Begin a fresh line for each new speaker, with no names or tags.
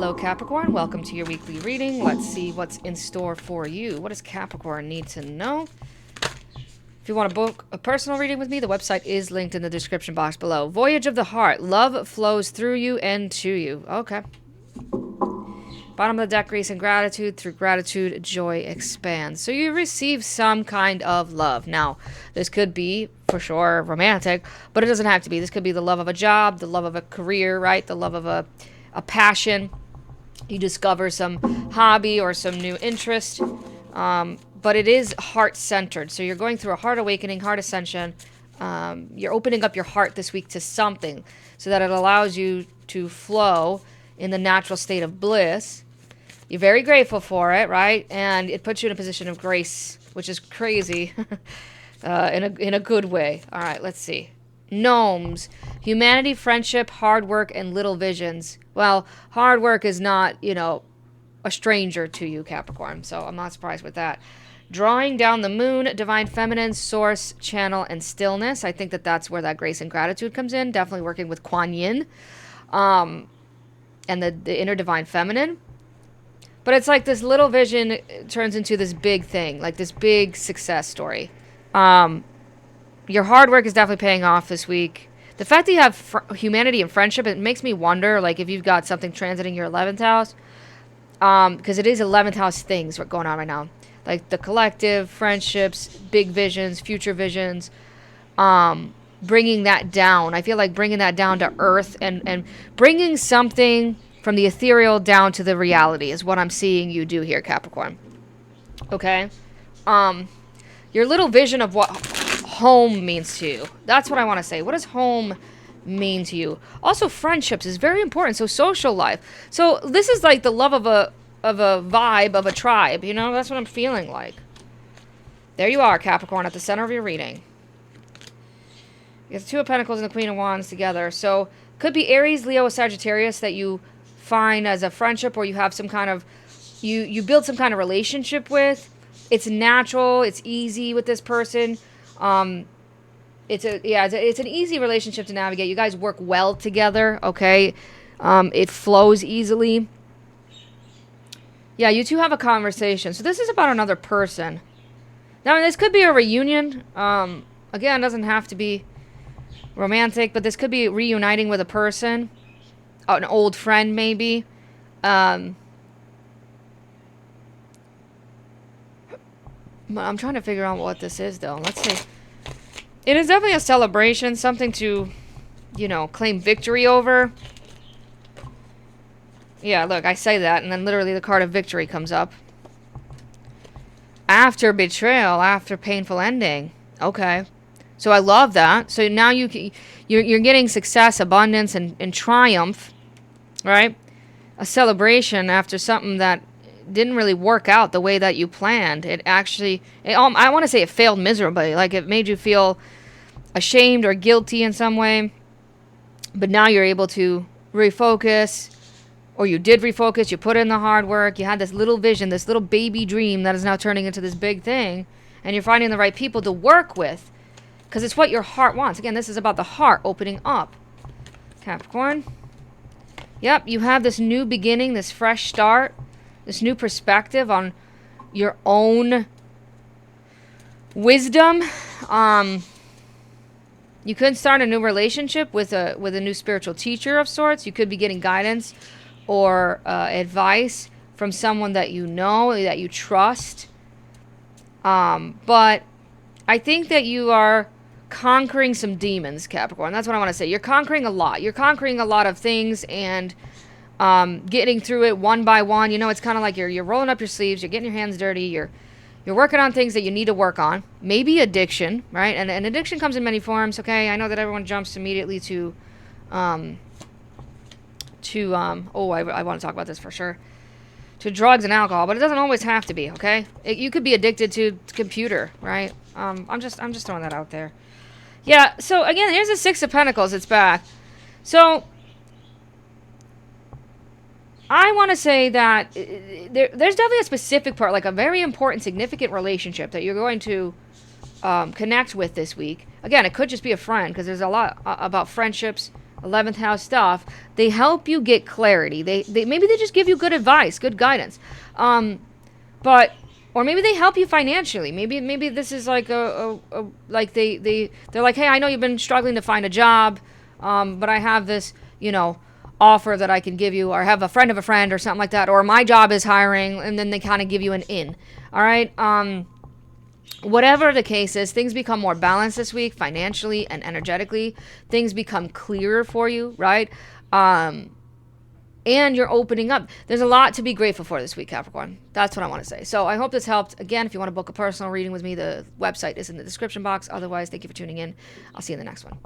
Hello Capricorn, welcome to your weekly reading. Let's see what's in store for you. What does Capricorn need to know? If you want to book a personal reading with me, the website is linked in the description box below. Voyage of the Heart. Love flows through you and to you. Okay. Bottom of the deck, grace and gratitude. Through gratitude, joy expands. So you receive some kind of love. Now, this could be, for sure, romantic, but it doesn't have to be. This could be the love of a job, the love of a career, right? The love of a passion. You discover some hobby or some new interest. But it is heart-centered. So you're going through a heart awakening, heart ascension. You're opening up your heart this week to something so that it allows you to flow in the natural state of bliss. You're very grateful for it, right? And it puts you in a position of grace, which is crazy in a good way. All right, let's see. Gnomes, humanity, friendship, hard work, and little visions. Well, hard work is not, a stranger to you, Capricorn, so I'm not surprised with that. Drawing down the moon, divine feminine, source, channel, and stillness. I think that that's where that grace and gratitude comes in. Definitely working with Kuan Yin and the inner divine feminine. But it's like this little vision turns into this big thing, like this big success story. Your hard work is definitely paying off this week. The fact that you have humanity and friendship, it makes me wonder, like, if you've got something transiting your 11th house. Because it is 11th house things going on right now. Like the collective, friendships, big visions, future visions. Bringing that down. I feel like bringing that down to earth and bringing something from the ethereal down to the reality is what I'm seeing you do here, Capricorn. Okay? Your little vision of what home means to you. That's what I want to say. What does home mean to you? Also, friendships is very important. So social life. So this is like the love of a vibe of a tribe. That's what I'm feeling like. There you are, Capricorn, at the center of your reading. You have the Two of Pentacles and the Queen of Wands together. So could be Aries, Leo, or Sagittarius that you find as a friendship, or you have some kind of you build some kind of relationship with. It's natural. It's easy with this person. It's an easy relationship to navigate. You guys work well together, okay? It flows easily. Yeah, you two have a conversation. So this is about another person. Now, this could be a reunion. Again, it doesn't have to be romantic, but this could be reuniting with a person. An old friend, maybe. I'm trying to figure out what this is, though. Let's see. It is definitely a celebration, something to, claim victory over. Yeah, look, I say that, and then literally the card of victory comes up. After betrayal, after painful ending. Okay. So I love that. So now you're getting success, abundance, and triumph, right? A celebration after something that didn't really work out the way that you planned. I want to say it failed miserably. Like it made you feel ashamed or guilty in some way. But now you're able to refocus, or you did refocus, you put in the hard work, you had this little vision, this little baby dream that is now turning into this big thing, and you're finding the right people to work with, because it's what your heart wants. Again, this is about the heart opening up. Capricorn. Yep, you have this new beginning, this fresh start, this new perspective on your own wisdom. You could start a new relationship with a new spiritual teacher of sorts. You could be getting guidance or advice from someone that you know, that you trust. But I think that you are conquering some demons, Capricorn. That's what I want to say. You're conquering a lot. You're conquering a lot of things and getting through it one by one. It's kind of like you're rolling up your sleeves. You're getting your hands dirty. You're working on things that you need to work on. Maybe addiction, right? And addiction comes in many forms, okay? I know that everyone jumps immediately to I want to talk about this for sure. To drugs and alcohol, but it doesn't always have to be, okay? You could be addicted to computer, right? I'm just throwing that out there. Yeah, so again, here's the Six of Pentacles. It's back. So I want to say that there's definitely a specific part, like a very important, significant relationship that you're going to connect with this week. Again, it could just be a friend, because there's a lot about friendships, 11th house stuff, they help you get clarity. They maybe they just give you good advice, good guidance. But or maybe they help you financially. Maybe this is like like they're like, hey, I know you've been struggling to find a job, but I have this, offer that I can give you, or have a friend of a friend or something like that, or my job is hiring, and then they kind of give you an in. All right. Whatever the case is, things become more balanced this week, financially and energetically. Things become clearer for you, right? And you're opening up. There's a lot to be grateful for this week, Capricorn. That's what I want to say. So I hope this helped. Again, if you want to book a personal reading with me, the website is in the description box. Otherwise, thank you for tuning in. I'll see you in the next one.